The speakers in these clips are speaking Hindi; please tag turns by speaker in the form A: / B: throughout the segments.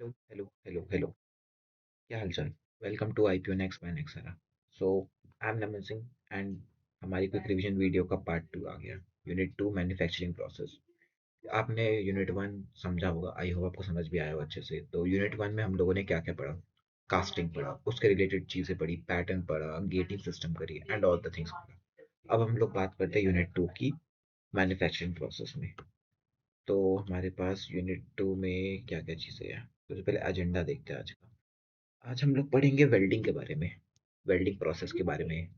A: Hello hello hello hello. क्या हालचाल? Welcome to IPO next by Nexara. So I am Naman Singh and हमारी क्विक रिवीजन वीडियो का पार्ट 2 आ गया। Unit 2 manufacturing process. आपने यूनिट 1 समझा होगा, आई होप आपको समझ भी आया हो अच्छे से। तो यूनिट 1 में हम लोगों ने क्या क्या पढ़ा? कास्टिंग पढ़ा, उसके रिलेटेड चीज़ें पढ़ी, पैटर्न पढ़ा, गेटिंग सिस्टम करी एंड ऑल द थिंग्स पढ़ा। अब हम लोग बात करते हैं यूनिट 2 की, मैन्युफैक्चरिंग प्रोसेस में। तो हमारे पास यूनिट 2 में क्या क्या चीज़ें हैं? सबसे पहले एजेंडा देखते हैं आज का। आज हम लोग पढ़ेंगे वेल्डिंग के बारे में, वेल्डिंग प्रोसेस के बारे में।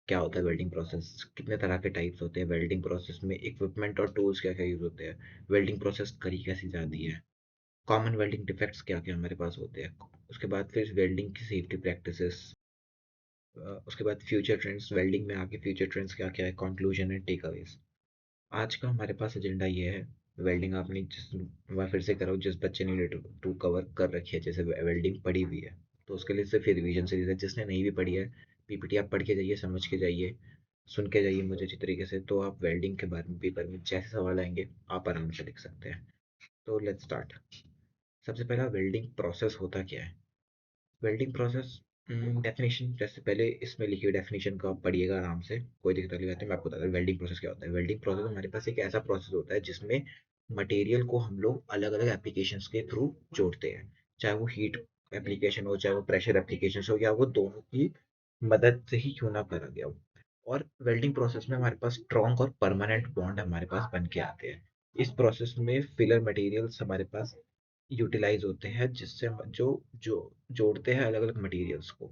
A: क्या होता है वेल्डिंग प्रोसेस, कितने तरह के टाइप्स होते हैं वेल्डिंग प्रोसेस में, इक्विपमेंट और टूल्स क्या क्या यूज होते हैं, वेल्डिंग प्रोसेस करी कैसी जाती है, कॉमन वेल्डिंग डिफेक्ट्स क्या क्या हमारे पास होते हैं। उसके बाद फिर वेल्डिंग की सेफ्टी प्रैक्टिसेस। उसके बाद फ्यूचर ट्रेंड्स, वेल्डिंग में आगे फ्यूचर ट्रेंड्स क्या क्या है, कंक्लूजन एंड टेक अवेज। आज का हमारे पास एजेंडा ये है। वेल्डिंग आपने जिस, मैं फिर से करो, जिस बच्चे ने यूनिट 2 कवर कर रखी है, जैसे वेल्डिंग पढ़ी हुई है, तो उसके लिए सिर्फ रिवीजन सीरीज है। जिसने नहीं भी पढ़ी है, पीपीटी आप पढ़ के जाइए, समझ के जाइए, सुन के जाइए मुझे अच्छी तरीके से, तो आप वेल्डिंग के बारे में पेपर में जैसे सवाल आएंगे आप आराम से लिख सकते हैं। तो लेट्स स्टार्ट। सबसे पहला, वेल्डिंग प्रोसेस होता क्या है? वेल्डिंग प्रोसेस डेफिनेशन, जैसे पहले इसमें लिखी हुई डेफिनेशन को आप पढ़िएगा आराम से, कोई दिक्कत नहीं आती। मैं आपको बताता हूँ वेल्डिंग प्रोसेस क्या होता है। वेल्डिंग प्रोसेस हमारे पास एक ऐसा प्रोसेस होता है जिसमें मटेरियल को हम लोग अलग अलग एप्लीकेशंस के थ्रू जोड़ते हैं। चाहे वो हीट एप्लीकेशन हो, चाहे वो प्रेशर एप्लीकेशन हो, या वो दोनों की मदद से ही क्यों ना करा गया हो। और वेल्डिंग प्रोसेस में हमारे पास स्ट्रॉन्ग और परमानेंट बॉन्ड हमारे पास बन के आते हैं। इस प्रोसेस में फिलर मटेरियल्स हमारे पास यूटिलाइज होते हैं, जिससे जो जो जोड़ते हैं अलग अलग मटेरियल्स को।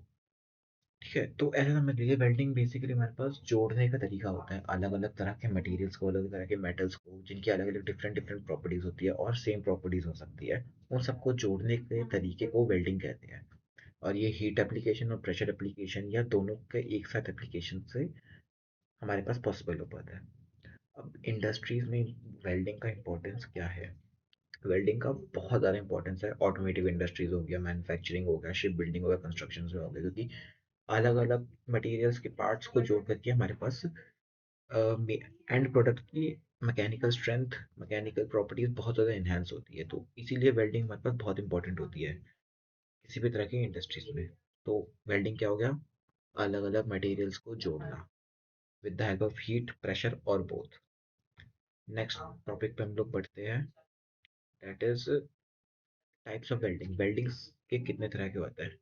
A: ठीक है, तो ऐसा समझ लीजिए वेल्डिंग बेसिकली हमारे पास जोड़ने का तरीका होता है अलग अलग तरह के मटेरियल्स को, अलग अलग तरह के मेटल्स को, जिनकी अलग अलग डिफरेंट डिफरेंट प्रॉपर्टीज होती है और सेम प्रॉपर्टीज हो सकती है। उन सबको जोड़ने के तरीके को वेल्डिंग कहते हैं। और ये हीट एप्लीकेशन और प्रेशर एप्लीकेशन या दोनों के एक साथ एप्लीकेशन से हमारे पास पॉसिबल हो पाता है। अब इंडस्ट्रीज में वेल्डिंग का इंपॉर्टेंस क्या है? वेल्डिंग का बहुत ज़्यादा इंपॉर्टेंस है। ऑटोमेटिव इंडस्ट्रीज हो गया, मैन्युफैक्चरिंग हो गया, शिप बिल्डिंग हो गया, कंस्ट्रक्शन में हो गया, क्योंकि अलग अलग मटेरियल्स के पार्ट्स को जोड़ करके हमारे पास एंड प्रोडक्ट की मैकेनिकल स्ट्रेंथ, मैकेनिकल प्रॉपर्टीज बहुत ज़्यादा इन्हेंस होती है। तो इसीलिए वेल्डिंग हमारे पास बहुत इंपॉर्टेंट होती है किसी भी तरह की इंडस्ट्रीज में। तो वेल्डिंग क्या हो गया? अलग अलग मटेरियल्स को जोड़ना with the help of heat, pressure और बोथ। नेक्स्ट टॉपिक पे हम लोग बढ़ते हैं, that is types of welding. Weldings के कितने तरह के होते हैं?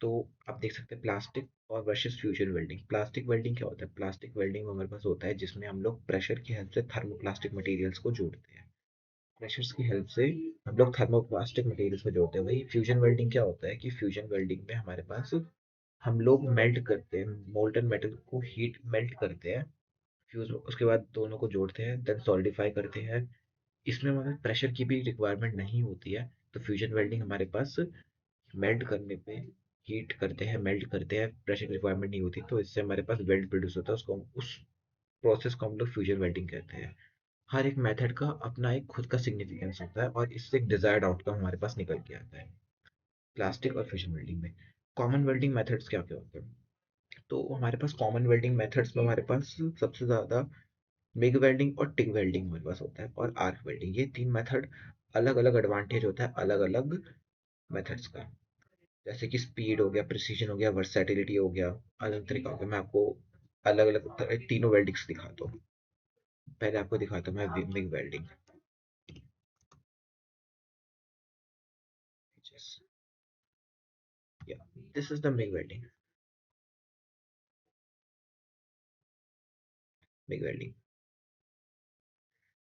A: तो आप देख सकते हैं प्लास्टिक और versus fusion welding. Plastic welding क्या होता है? प्लास्टिक वेल्डिंग हमारे पास होता है जिसमें हम लोग प्रेशर की हेल्प से थर्मोप्लास्टिक मटेरियल्स को जोड़ते हैं। प्रेशर्स की हेल्प से हम लोग थर्मोप्लास्टिक मटेरियल्स को जोड़ते हैं। वही फ्यूजन वेल्डिंग क्या होता है कि फ्यूजन वेल्डिंग में हमारे पास हम लोग मेल्ट करते हैं, मोल्टन मेटल को हीट मेल्ट करते हैं, फ्यूज, उसके बाद दोनों को जोड़ते हैं, देन सॉलिडिफाई करते हैं। इसमें हमें प्रेशर की भी रिक्वायरमेंट नहीं होती है। तो फ्यूजन वेल्डिंग हमारे पास मेल्ट करने पे, हीट करते हैं, मेल्ट करते हैं, प्रेशर की रिक्वायरमेंट नहीं होती, तो इससे हमारे पास वेल्ड प्रोड्यूस होता है। उसको उस प्रोसेस को हम लोग फ्यूजन वेल्डिंग कहते हैं। हर एक मेथड का अपना एक खुद का सिग्निफिकेंस होता है और इससे एक डिजायर्ड आउटकम हमारे पास निकल के आता है। प्लास्टिक और फ्यूजन वेल्डिंग में कॉमन वेल्डिंग मेथड्स क्या क्या होते हैं? तो हमारे पास कॉमन वेल्डिंग मेथड्स में हमारे पास सबसे ज़्यादा मिग वेल्डिंग और टिग वेल्डिंग हमारे पास होता है, और आर्क वेल्डिंग। ये तीन मेथड अलग अलग एडवांटेज होता है अलग अलग मेथड्स का। जैसे कि स्पीड हो गया, प्रिसीजन हो गया, वर्सैटिलिटी हो गया, अलग तरीका हो गया। मैं आपको अलग अलग तीनों वेल्डिंग्स दिखाता हूँ। पहले आपको दिखाता हूँ मैं MiG welding. This is the MiG welding. MiG welding,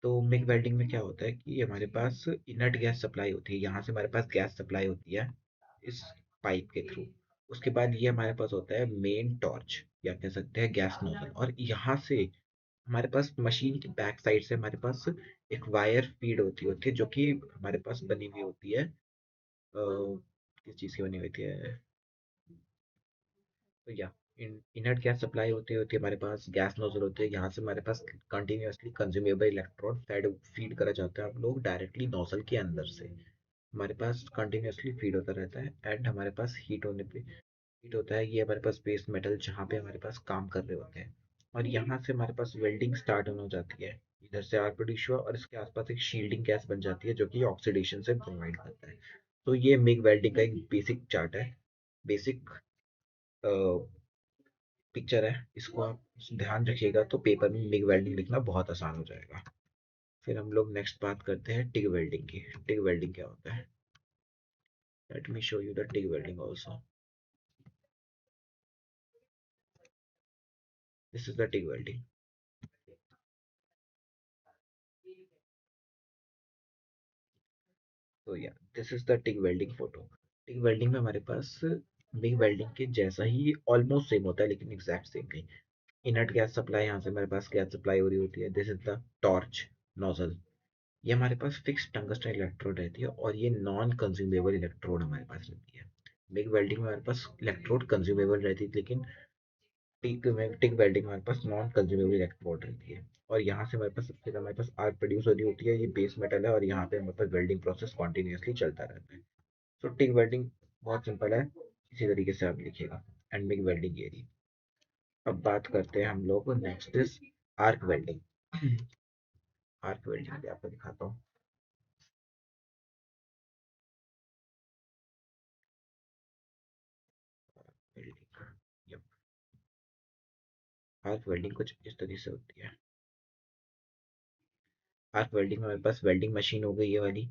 A: तो मिग वेल्डिंग में क्या होता है कि हमारे पास इनर्ट गैस सप्लाई होती है, यहाँ से हमारे पास गैस सप्लाई होती है इस पाइप के थ्रू। उसके बाद ये हमारे पास होता है मेन टॉर्च, या कह सकते हैं गैस नोजल, और यहाँ से हमारे पास मशीन की बैक साइड से हमारे पास एक वायर फीड होती है, जो कि हमारे पास बनी हुई होती है। किस चीज़ की बनी हुई होती है? तो या इनर्ट गैस सप्लाई होती है हमारे पास, गैस नोजल होती है, यहाँ से हमारे पास continuously consumable electron fed feed करा जाता है हम लोग डायरेक्टली नोजल के अंदर से। हमारे पास कंटिन्यूअसली फीड होता रहता है एंड हमारे पास हीट होने पे हीट होता है। ये हमारे पास बेस मेटल जहाँ पे हमारे पास काम कर रहे होते हैं, और यहाँ से हमारे पास वेल्डिंग स्टार्ट होने हो जाती है। इधर से आर प्रोड्यूस हुआ और इसके आसपास एक शील्डिंग गैस बन जाती है जो कि ऑक्सीडेशन से प्रोवाइड करता है। तो ये मिग वेल्डिंग का एक बेसिक चार्ट है, बेसिक पिक्चर है। इसको आप ध्यान रखिएगा तो पेपर में मिग वेल्डिंग लिखना बहुत आसान हो जाएगा। फिर हम लोग नेक्स्ट बात करते हैं टिग वेल्डिंग की। टिग वेल्डिंग क्या होता है? Late me show you the TIG welding also. This is the TIG welding. तो या this is the TIG welding photo. TIG welding में हमारे पास मिग वेल्डिंग के जैसा ही ऑलमोस्ट सेम होता है, लेकिन एग्जैक्ट सेम नहीं। इनर्ट गैस सप्लाई, यहाँ से हमारे पास गैस सप्लाई हो रही होती है। This is the torch nozzle. ये हमारे पास फिक्स टंगस्टन इलेक्ट्रोड रहती है और ये नॉन कंज्यूमेबल इलेक्ट्रोड हमारे पास रहती है। मिग वेल्डिंग में हमारे पास इलेक्ट्रोड कंज्यूमेबल रहती है, लेकिन टिग वेल्डिंग में हमारे पास नॉन कंज्यूमेबल इलेक्ट्रोड रहती है। और यहाँ से हमारे पास सबसे ज़्यादा हमारे पास आर्क प्रोड्यूस हो रही होती है। ये बेस मेटल है और यहाँ पे हमारे पास वेल्डिंग प्रोसेस कॉन्टिन्यूसली चलता रहता है। तो टिग वेल्डिंग बहुत सिंपल है, इसी तरीके से आप लिखिएगा। एंड मिग वेल्डिंग ये रही। अब बात करते हैं हम लोग next is arc welding. Arc welding भी आपको दिखाता हूँ। वेल्डिंग, आर्क वेल्डिंग कुछ इस तरीके से होती है। आर्क वेल्डिंग में हमारे पास वेल्डिंग मशीन हो गई ये वाली,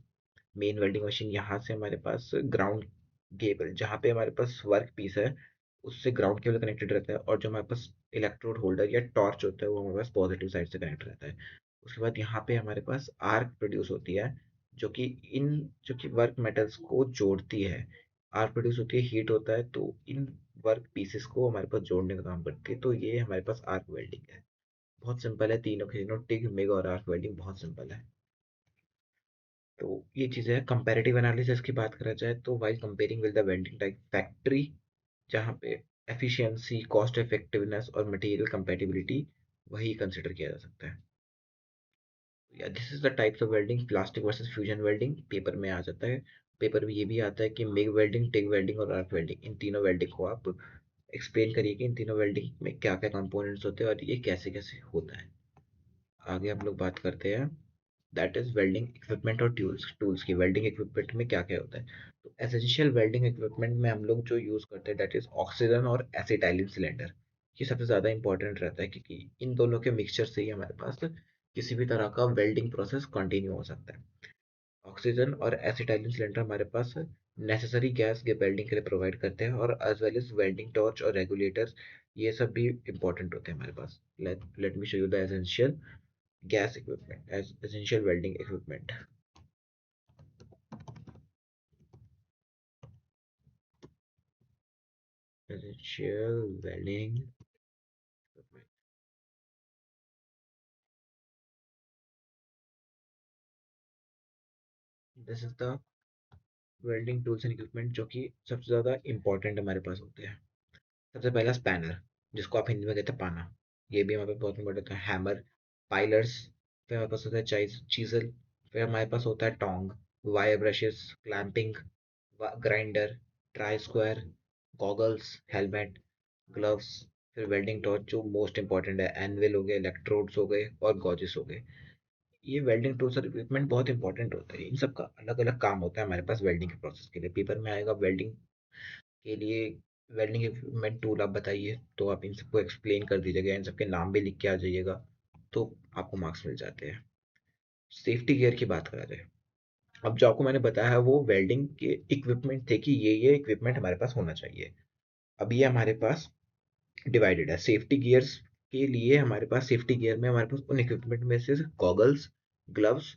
A: मेन वेल्डिंग मशीन। यहाँ से हमारे पास ग्राउंड केबल, जहाँ पे हमारे पास वर्क पीस है उससे ग्राउंड केबल कनेक्टेड रहता है, और जो हमारे पास इलेक्ट्रोड होल्डर या टॉर्च होता है वो हमारे पास पॉजिटिव साइड से कनेक्ट रहता है। उसके बाद यहाँ पे हमारे पास आर्क प्रोड्यूस होती है, जो कि इन जो कि वर्क मेटल्स को जोड़ती है। आर्क प्रोड्यूस होती है, हीट होता है, तो इन वर्क पीसेस को हमारे पास जोड़ने का काम करती है। तो ये हमारे पास आर्क वेल्डिंग है। बहुत सिंपल है, तीनों के तीनों टिग, मिग और आर्क वेल्डिंग बहुत सिंपल है। तो ये चीज़ें है। कंपैरेटिव एनालिसिस की बात करा जाए तो while comparing with the welding type factory, जहाँ पे एफिशिएंसी, कॉस्ट इफेक्टिवनेस और मटेरियल कंपैटिबिलिटी वही कंसिडर किया जा सकता है। या this is the types of welding, plastic versus fusion welding paper में आ जाता है। पेपर में ये भी आता है कि मिग वेल्डिंग, टिग वेल्डिंग और आर्क वेल्डिंग, इन तीनों वेल्डिंग को आप एक्सप्लेन करिए कि इन तीनों वेल्डिंग में क्या क्या कंपोनेंट्स होते हैं और ये कैसे कैसे होता है। आगे हम लोग बात करते हैं दैट इज वेल्डिंग इक्विपमेंट और टूल्स। टूल्स की वेल्डिंग इक्विपमेंट में क्या क्या होता है? तो एसेंशियल वेल्डिंग इक्विपमेंट में हम लोग जो यूज़ करते हैं दैट इज ऑक्सीजन और एसिटाइलिन सिलेंडर। ये सबसे ज़्यादा इंपॉर्टेंट रहता है, क्योंकि इन दोनों के मिक्सचर से ही हमारे पास किसी भी तरह का वेल्डिंग प्रोसेस कंटिन्यू हो सकता है। ऑक्सीजन और एसिटाइलिन सिलेंडर हमारे पास नेसेसरी गैस के वेल्डिंग के लिए प्रोवाइड करते हैं, और as well as welding torch और रेगुलेटर्स, ये सब भी इंपॉर्टेंट होते हैं हमारे पास। Let me show you the essential gas equipment as essential welding equipment. Essential welding equipment. This is the welding tools and equipment जो कि सबसे ज़्यादा इंपॉर्टेंट हमारे पास होते हैं। सबसे पहला स्पैनर, जिसको आप हिंदी में कहते हैं पाना। ये भी हमारे पास बहुत इंपॉर्टेंट होता है। हैमर, पाइलर्स, फिर हमारे पास होता है चीजल, फिर हमारे पास होता है tong, wire brushes, clamping, grinder, try square, goggles, helmet, gloves, फिर वेल्डिंग टॉर्च जो मोस्ट इंपॉर्टेंट है, एनविल हो गए, इलेक्ट्रोड्स हो गए और गॉजेस हो गए। ये वेल्डिंग टूल्स और इक्विपमेंट बहुत इंपॉर्टेंट होता है। इन सब का अलग अलग काम होता है हमारे पास वेल्डिंग के प्रोसेस के लिए। पेपर में आएगा वेल्डिंग के लिए वेल्डिंग इक्विपमेंट टूल आप बताइए, तो आप इन सबको एक्सप्लेन कर दीजिएगा, इन सबके नाम भी लिख के आ जाइएगा, तो आपको मार्क्स मिल जाते हैं। सेफ्टी गियर की बात करा जाए, अब जो आपको मैंने बताया है वो वेल्डिंग के इक्विपमेंट थे कि ये इक्विपमेंट हमारे पास होना चाहिए। अब ये हमारे पास डिवाइडेड है सेफ्टी गियर्स के लिए। हमारे पास सेफ्टी गियर में हमारे पास उन इक्विपमेंट में से goggles, gloves,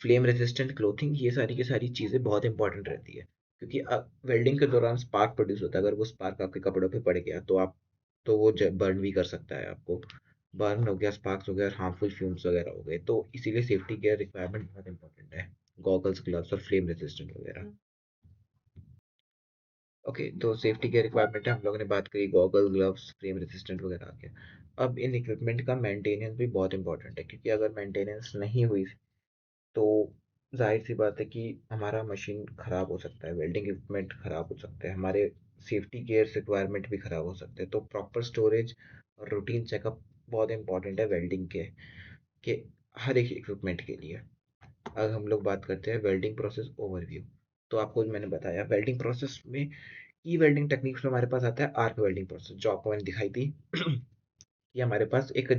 A: flame resistant clothing, ये सारी की सारी चीज़ें बहुत इंपॉर्टेंट रहती है, क्योंकि वेल्डिंग के दौरान स्पार्क प्रोड्यूस होता है। अगर वो स्पार्क आपके कपड़ों पे पड़ गया तो आप तो वो बर्न भी कर सकता है आपको। बर्न हो गया, स्पार्क्स हो गया और हार्मफुल फ्यूम्स वगैरह हो गए, तो इसीलिए सेफ्टी केयर रिक्वायरमेंट बहुत इंपॉर्टेंट है। गॉगल्स, ग्लव्स और फ्लेम रेजिस्टेंट वगैरह। ओके, तो सेफ्टी के रिक्वायरमेंट है, हम लोगों ने बात करी गॉगल, ग्लव्स, फ्लेम रेजिस्टेंट वगैरह के। अब इन इक्विपमेंट का मेंटेनेंस भी बहुत इंपॉर्टेंट है, क्योंकि अगर मेंटेनेंस नहीं हुई तो जाहिर सी बात है कि हमारा मशीन खराब हो सकता है, वेल्डिंग इक्विपमेंट खराब हो सकते हैं, हमारे सेफ्टी केयर रिक्वायरमेंट भी खराब हो सकते हैं। तो प्रॉपर स्टोरेज और रूटीन चेकअप बहुत इंपॉर्टेंट है वेल्डिंग के हर एक इक्विपमेंट के लिए। अब हम लोग बात करते हैं वेल्डिंग प्रोसेस ओवरव्यू। तो आपको जो मैंने बताया वेल्डिंग प्रोसेस में, की वेल्डिंग टेक्निक्स में हमारे पास आता है आर्क वेल्डिंग प्रोसेस, जो आपको मैंने दिखाई थी। कि हमारे पास एक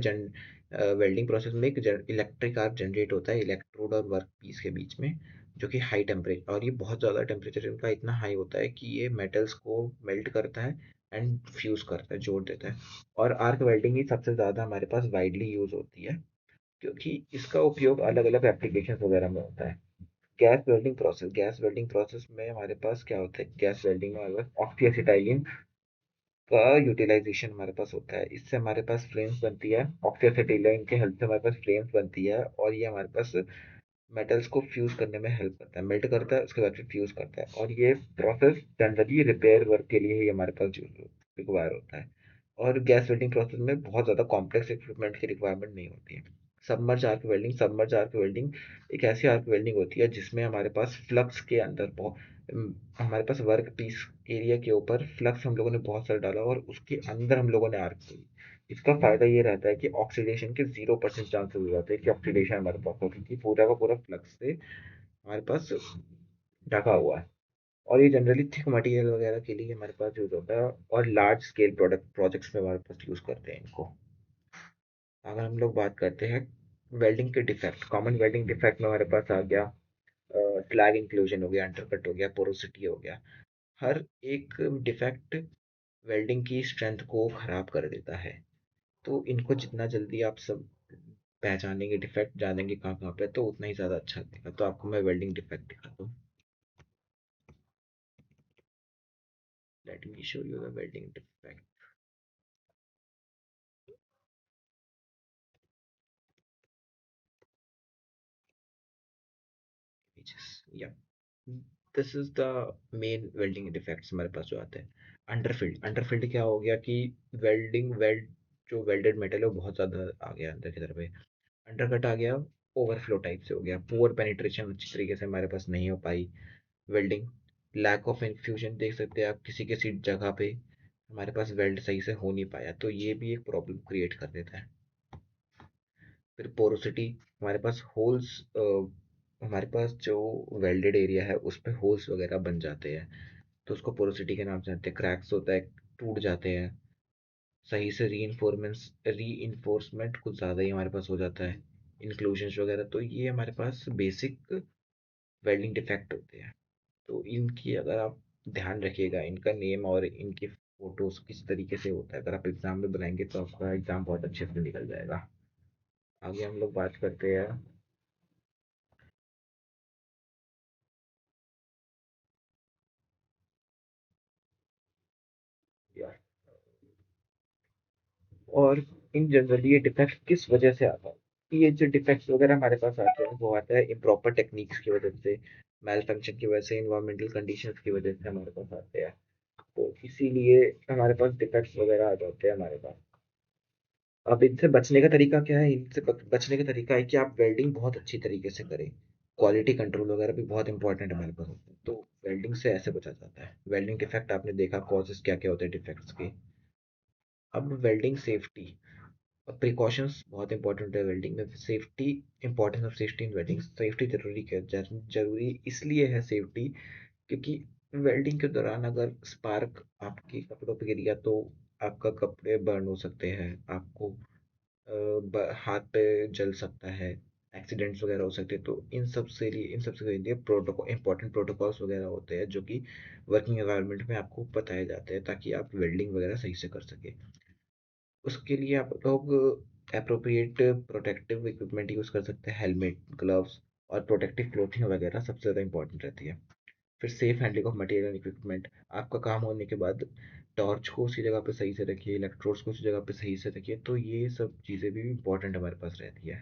A: वेल्डिंग प्रोसेस में एक इलेक्ट्रिक आर्क जनरेट होता है इलेक्ट्रोड और वर्क पीस के बीच में, जो कि हाई टेम्परेचर, और ये बहुत ज़्यादा टेम्परेचर इनका इतना हाई होता है कि ये मेटल्स को मेल्ट करता है एंड फ्यूज करता है, जोड़ देता है। और आर्क वेल्डिंग ही सबसे ज़्यादा हमारे पास वाइडली यूज होती है, क्योंकि इसका उपयोग अलग अलग एप्लीकेशन वगैरह में होता है। गैस वेल्डिंग प्रोसेस में हमारे पास क्या होता है, गैस वेल्डिंग में हमारे पास ऑक्सीएसिटाइलिन का यूटिलाइजेशन हमारे पास होता है। इससे हमारे पास फ्लेम्स बनती है, ऑक्सीएसिटिलीन के हेल्प से हमारे पास फ्लेम्स बनती है, और ये हमारे पास मेटल्स को फ्यूज करने में हेल्प करता है, मेल्ट करता है उसके बाद फिर फ्यूज करता है। और ये प्रोसेस जनरली रिपेयर वर्क के लिए ही हमारे पास रिक्वायर होता है। और गैस वेल्डिंग प्रोसेस में बहुत ज़्यादा कॉम्प्लेक्स इक्विपमेंट की रिक्वायरमेंट नहीं होती है। सबमर्ज आर्क वेल्डिंग एक ऐसी आर्क वेल्डिंग होती है जिसमें हमारे पास फ्लक्स के अंदर हमारे पास वर्क पीस एरिया के ऊपर फ्लक्स हम लोगों ने बहुत सारा डाला और उसके अंदर हम लोगों ने आर्क की। इसका फायदा ये रहता है कि ऑक्सीडेशन के 0% चांसेस हो जाते हैं कि ऑक्सीडेशन हमारे पास हो, क्योंकि पूरा का पूरा फ्लक्स से हमारे पास ढका हुआ है। और ये जनरली थिक मटेरियल वगैरह के लिए हमारे पास यूज होता है, और लार्ज स्केल प्रोडक्ट प्रोजेक्ट्स में हमारे पास यूज करते हैं इनको। अगर हम लोग बात करते हैं वेल्डिंग के डिफेक्ट, कॉमन वेल्डिंग डिफेक्ट में हमारे पास आ गया स्लैग इंक्लूजन हो गया, अंडरकट हो गया, पोरोसिटी हो गया। हर एक डिफेक्ट वेल्डिंग की स्ट्रेंथ को खराब कर देता है। तो इनको जितना जल्दी आप सब पहचानेंगे, डिफेक्ट जानेंगे कहाँ कहाँ पे, तो उतना ही ज़्यादा अच्छा लगेगा। तो आपको मैं वेल्डिंग डिफेक्ट दिखाता हूँ। Let me show you the welding defect. या this is the main welding defects हमारे पास जो आते हैं। अंडरफिल्ड क्या हो गया कि वेल्ड जो वेल्डेड मेटल है वो बहुत ज़्यादा आ गया अंदर की तरफ है। अंडरकट आ गया, ओवरफ्लो टाइप से हो गया, पुअर पेनिट्रेशन अच्छी तरीके से हमारे पास नहीं हो पाई। वेल्डिंग लैक ऑफ इन्फ्यूजन देख सकते हैं आप, किसी किसी जगह पे हमारे पास वेल्ड सही से हो नहीं पाया, तो ये भी एक प्रॉब्लम क्रिएट कर देता है। फिर पोरोसिटी, हमारे पास होल्स, हमारे पास जो वेल्डेड एरिया है उस पे होल्स वगैरह बन जाते हैं, तो उसको पोरोसिटी के नाम से जानते हैं। क्रैक्स होता है, टूट जाते हैं। सही से री इन्फोर्समेंट कुछ ज़्यादा ही हमारे पास हो जाता है, इंक्लूजन्स वगैरह। तो ये हमारे पास बेसिक वेल्डिंग डिफेक्ट होते हैं। तो इनकी अगर आप ध्यान रखिएगा, इनका नेम और इनकी फोटोज किस तरीके से होता है, अगर आप एग्जाम में बनाएंगे तो आपका एग्जाम बहुत अच्छे से निकल जाएगा। आगे हम लोग बात करते हैं यार, और इन जनरली ये डिफेक्ट किस वजह से आता है। ये जो डिफेक्ट्स वगैरह हमारे पास आते हैं वो आता है इम्प्रॉपर टेक्निक्स की वजह से, मेल फंक्शन की वजह से, इन्वायरमेंटल कंडीशंस की वजह से हमारे पास आते हैं। तो इसीलिए हमारे पास डिफेक्ट्स वगैरह आ जाते हैं हमारे पास। अब इनसे बचने का तरीका क्या है, इनसे बचने का तरीका है कि आप वेल्डिंग बहुत अच्छी तरीके से करें। क्वालिटी कंट्रोल वगैरह भी बहुत इंपॉर्टेंट है हमारे पास होते हैं। तो वेल्डिंग से ऐसे बचा जाता है। वेल्डिंग डिफेक्ट आपने देखा कॉजेस क्या क्या होते हैं डिफेक्ट्स के। अब वेल्डिंग सेफ्टी और प्रिकॉशंस बहुत इंपॉर्टेंट है वेल्डिंग में। Safety, importance of safety in welding. Safety जरूरी क्या जरूरी इसलिए है सेफ्टी, क्योंकि वेल्डिंग के दौरान अगर स्पार्क आपके कपड़ों पे गिर गया तो आपका कपड़े बर्न हो सकते हैं, आपको हाथ पे जल सकता है, एक्सीडेंट्स वगैरह हो सकते हैं। तो इन सब से लिए प्रोटोकॉल, इंपॉर्टेंट प्रोटोकॉल्स वगैरह होते हैं जो कि वर्किंग एनवायरनमेंट में आपको बताए जाते हैं, ताकि आप वेल्डिंग वगैरह सही से कर सके। उसके लिए आप लोग अप्रोप्रिएट प्रोटेक्टिव इक्विपमेंट यूज़ कर सकते हैं, हेलमेट, ग्लव्स और प्रोटेक्टिव क्लोथिंग वगैरह सबसे ज़्यादा इंपॉर्टेंट रहती है। फिर safe handling of material and equipment. आपका काम होने के बाद टॉर्च को उसी जगह पे सही से रखिए, इलेक्ट्रोड्स को उसी जगह पे सही से रखिए। तो ये सब चीज़ें भी इंपॉर्टेंट हमारे पास रहती है।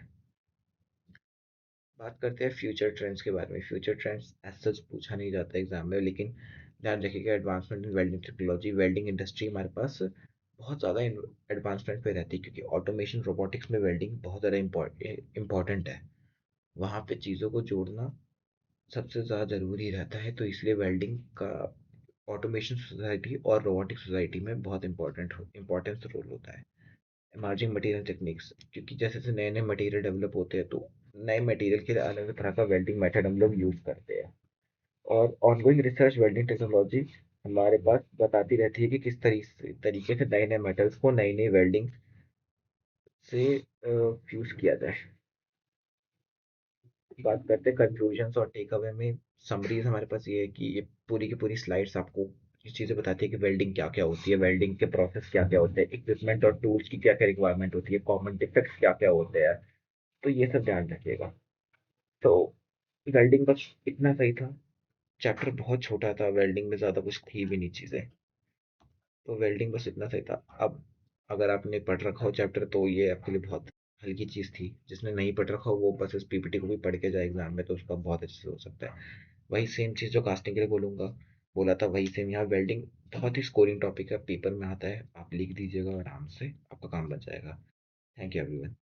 A: बात करते हैं फ्यूचर ट्रेंड्स के बारे में। फ्यूचर ट्रेंड्स एज सच पूछा नहीं जाता एग्जाम में, लेकिन ध्यान रखिएगा advancement in welding technology. Welding industry हमारे पास बहुत ज़्यादा एडवांसमेंट पे रहती है, क्योंकि ऑटोमेशन रोबोटिक्स में वेल्डिंग बहुत ज़्यादा इम्पॉर्टेंट है। वहाँ पे चीज़ों को जोड़ना सबसे ज़्यादा ज़रूरी रहता है, तो इसलिए वेल्डिंग का ऑटोमेशन सोसाइटी और रोबोटिक सोसाइटी में बहुत इंपॉर्टेंस रोल होता है। इमर्जिंग मटेरियल टेक्निक्स, क्योंकि जैसे जैसे नए नए मटेरियल डेवलप होते हैं तो नए मटेरियल के लिए अलग अलग तरह का वेल्डिंग मेथड हम लोग यूज़ करते हैं। और ऑनगोइंग रिसर्च वेल्डिंग टेक्नोलॉजी हमारे पास बताती रहती है कि किस तरीके से नए नए मेटल्स को नई नई वेल्डिंग से फ्यूज किया जाए। बात करते हैं कंक्लूजन्स और टेक अवे में। समरीज हमारे पास ये है कि ये पूरी की पूरी स्लाइड्स आपको ये चीज़ें बताती है कि वेल्डिंग क्या क्या होती है, वेल्डिंग के प्रोसेस क्या क्या होते हैं, इक्विपमेंट और टूल्स की क्या क्या रिक्वायरमेंट होती है, कॉमन डिफेक्ट्स क्या क्या होते हैं। तो ये सब ध्यान रखिएगा। तो वेल्डिंग बस इतना सही था। चैप्टर बहुत छोटा था, वेल्डिंग में ज़्यादा कुछ थी भी नहीं चीज़ें। तो वेल्डिंग बस इतना सही था। अब अगर आपने पढ़ रखा हो चैप्टर तो ये आपके लिए बहुत हल्की चीज़ थी। जिसने नहीं पढ़ रखा हो वो बस इस पीपीटी को भी पढ़ के जाए एग्जाम में तो उसका बहुत अच्छे से हो सकता है। वही सेम चीज़ जो कास्टिंग के लिए बोला था वही सेम यहाँ वेल्डिंग बहुत ही स्कोरिंग टॉपिक है, पेपर में आता है, आप लिख दीजिएगा आराम से, आपका काम बन जाएगा। Thank you everyone.